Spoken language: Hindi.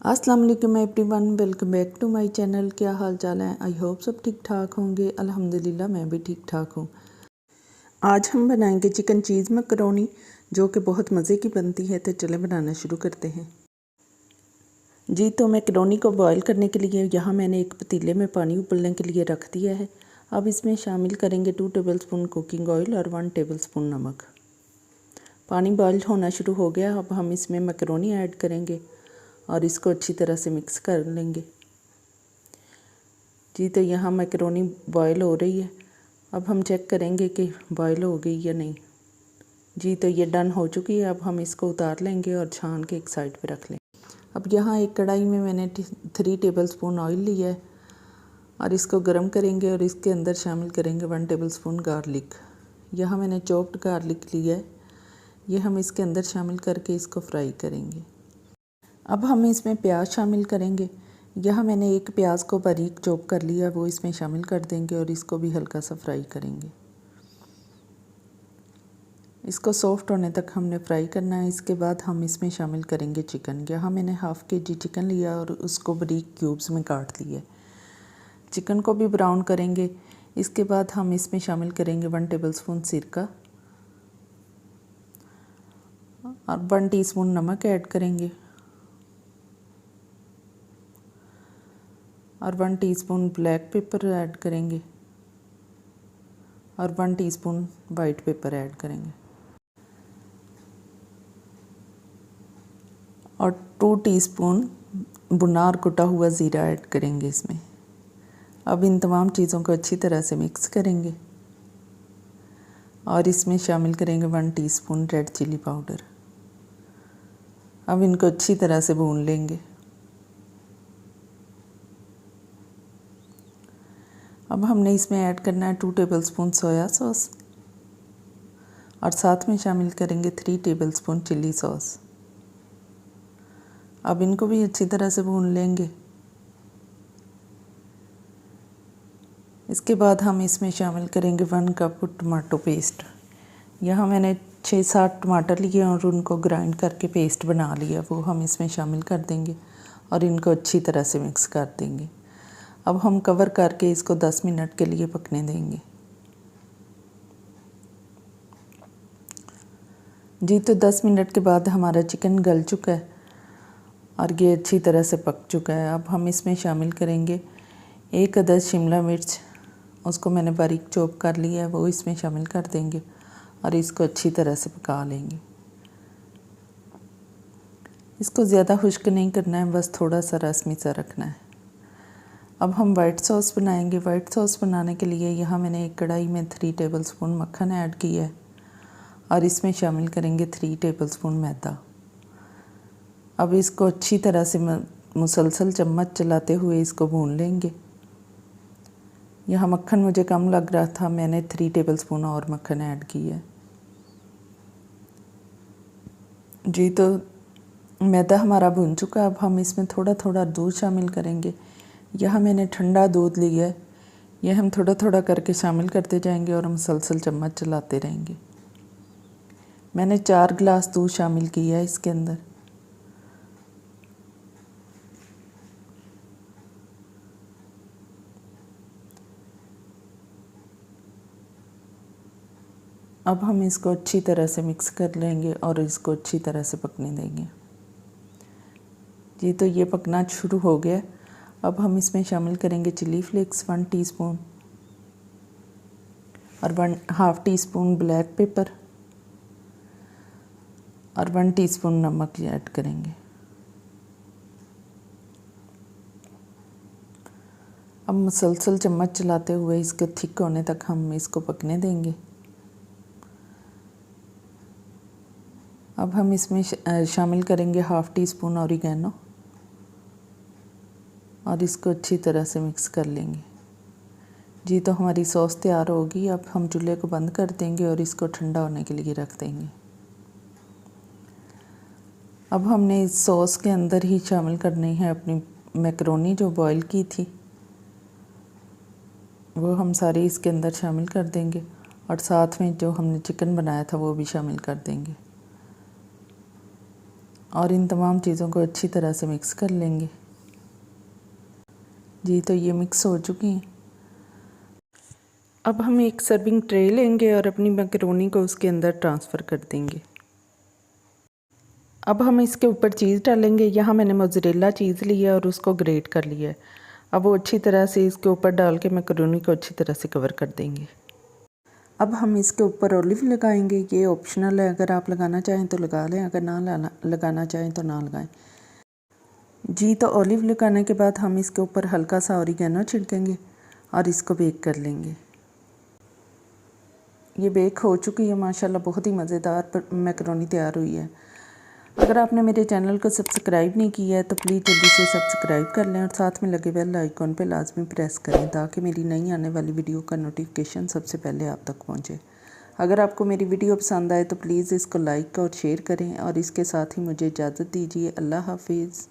अस्सलाम वालेकुम everyone, welcome back to my channel. क्या हाल चाल है? आई होप सब ठीक ठाक होंगे। अल्हम्दुलिल्लाह मैं भी ठीक ठाक हूँ। आज हम बनाएंगे चिकन चीज़ मैकरोनी, जो कि बहुत मज़े की बनती है। तो चलें बनाना शुरू करते हैं जी। तो मैकरोनी को बॉईल करने के लिए यहाँ मैंने एक पतीले में पानी उबलने के लिए रख दिया है। अब इसमें शामिल करेंगे 2 टेबलस्पून कुकिंग ऑयल और 1 टेबलस्पून नमक। पानी बॉईल होना शुरू हो गया। अब हम इसमें मैकरोनी ऐड करेंगे और इसको अच्छी तरह से मिक्स कर लेंगे जी। तो यहाँ मैकरोनी बॉईल हो रही है। अब हम चेक करेंगे कि बॉईल हो गई या नहीं जी। तो ये डन हो चुकी है। अब हम इसको उतार लेंगे और छान के एक साइड पे रख लेंगे। अब यहाँ एक कढ़ाई में मैंने 3 टेबलस्पून ऑयल लिया है और इसको गर्म करेंगे और इसके अंदर शामिल करेंगे 1 टेबलस्पून गार्लिक। यहाँ मैंने चॉप्ड गार्लिक लिया है। ये हम इसके अंदर शामिल करके इसको फ्राई करेंगे। अब हम इसमें प्याज शामिल करेंगे। यहाँ मैंने एक प्याज को बारीक चॉप कर लिया, वो इसमें शामिल कर देंगे और इसको भी हल्का सा फ्राई करेंगे। इसको सॉफ्ट होने तक हमने फ्राई करना है। इसके बाद हम इसमें शामिल करेंगे चिकन। यहाँ मैंने हाफ़ kg चिकन लिया और उसको बारीक क्यूब्स में काट लिया। चिकन को भी ब्राउन करेंगे। इसके बाद हम इसमें शामिल करेंगे 1 टेबलस्पून सिरका और 1 टीस्पून नमक ऐड करेंगे और 1 टीस्पून ब्लैक पेपर ऐड करेंगे और 1 टीस्पून वाइट पेपर ऐड करेंगे और 2 टीस्पून भुना और कुटा हुआ ज़ीरा ऐड करेंगे इसमें। अब इन तमाम चीज़ों को अच्छी तरह से मिक्स करेंगे और इसमें शामिल करेंगे 1 टीस्पून रेड चिली पाउडर। अब इनको अच्छी तरह से भून लेंगे। अब हमने इसमें ऐड करना है 2 टेबलस्पून सोया सॉस और साथ में शामिल करेंगे 3 टेबलस्पून चिली सॉस। अब इनको भी अच्छी तरह से भून लेंगे। इसके बाद हम इसमें शामिल करेंगे 1 कप टमाटो पेस्ट। यहाँ मैंने 6-7 टमाटर लिए और उनको ग्राइंड करके पेस्ट बना लिया, वो हम इसमें शामिल कर देंगे और इनको अच्छी तरह से मिक्स कर देंगे। अब हम कवर करके इसको 10 मिनट के लिए पकने देंगे जी। तो 10 मिनट के बाद हमारा चिकन गल चुका है और ये अच्छी तरह से पक चुका है। अब हम इसमें शामिल करेंगे 1 अदद शिमला मिर्च, उसको मैंने बारीक चॉप कर लिया है, वो इसमें शामिल कर देंगे और इसको अच्छी तरह से पका लेंगे। इसको ज़्यादा खुश्क नहीं करना है, बस थोड़ा सा रस्मी सा रखना है। अब हम वाइट सॉस बनाएंगे। वाइट सॉस बनाने के लिए यहाँ मैंने एक कढ़ाई में 3 टेबलस्पून मक्खन ऐड किया है और इसमें शामिल करेंगे 3 टेबलस्पून मैदा। अब इसको अच्छी तरह से मुसलसल चम्मच चलाते हुए इसको भून लेंगे। यहाँ मक्खन मुझे कम लग रहा था, मैंने 3 टेबलस्पून और मक्खन ऐड किया है जी। तो मैदा हमारा भुन चुका है। अब हम इसमें थोड़ा थोड़ा दूध शामिल करेंगे। यहाँ मैंने ठंडा दूध लिया है, यह हम थोड़ा थोड़ा करके शामिल करते जाएंगे और मुसलसल चम्मच चलाते रहेंगे। मैंने 4 गिलास दूध शामिल किया है इसके अंदर। अब हम इसको अच्छी तरह से मिक्स कर लेंगे और इसको अच्छी तरह से पकने देंगे जी। तो ये पकना शुरू हो गया। अब हम इसमें शामिल करेंगे चिली फ्लेक्स 1 टीस्पून और 1/2 टीस्पून ब्लैक पेपर और 1 टीस्पून नमक ऐड करेंगे। अब मुसलसल चम्मच चलाते हुए इसके थिक होने तक हम इसको पकने देंगे। अब हम इसमें शामिल करेंगे 1/2 टीस्पून ऑरिगेनो और इसको अच्छी तरह से मिक्स कर लेंगे जी। तो हमारी सॉस तैयार होगी। अब हम चूल्हे को बंद कर देंगे और इसको ठंडा होने के लिए रख देंगे। अब हमने इस सॉस के अंदर ही शामिल करनी है अपनी मैकरोनी जो बॉईल की थी, वो हम सारी इसके अंदर शामिल कर देंगे और साथ में जो हमने चिकन बनाया था वो भी शामिल कर देंगे। और इन तमाम चीज़ों को अच्छी तरह से मिक्स कर लेंगे। जी तो ये मिक्स हो चुकी हैं। अब हम एक सर्विंग ट्रे लेंगे और अपनी मैकरोनी को उसके अंदर ट्रांसफ़र कर देंगे। अब हम इसके ऊपर चीज़ डालेंगे। यहाँ मैंने मोज़रेला चीज़ लिया और उसको ग्रेट कर लिया है। अब वो अच्छी तरह से इसके ऊपर डाल के मैकरोनी को अच्छी तरह से कवर कर देंगे। अब हम इसके ऊपर ऑलिव लगाएंगे। ये ऑप्शनल है, अगर आप लगाना चाहें तो लगा लें, अगर ना लगाना चाहें तो ना लगाएं। जी तो ऑलिव लगाने के बाद हम इसके ऊपर हल्का सा ऑरिगेनो छिड़केंगे और इसको बेक कर लेंगे। ये बेक हो चुकी है माशाल्लाह, बहुत ही मज़ेदार मैकरोनी तैयार हुई है। अगर आपने मेरे चैनल को सब्सक्राइब नहीं किया है तो प्लीज़ जल्दी से सब्सक्राइब कर लें और साथ में लगे बेल आइकॉन पे लाजमी प्रेस करें ताकि मेरी नई आने वाली वीडियो का नोटिफिकेशन सबसे पहले आप तक पहुंचे। अगर आपको मेरी वीडियो पसंद आए तो प्लीज़ इसको लाइक और शेयर करें और इसके साथ ही मुझे इजाज़त दीजिए। अल्लाह हाफिज़।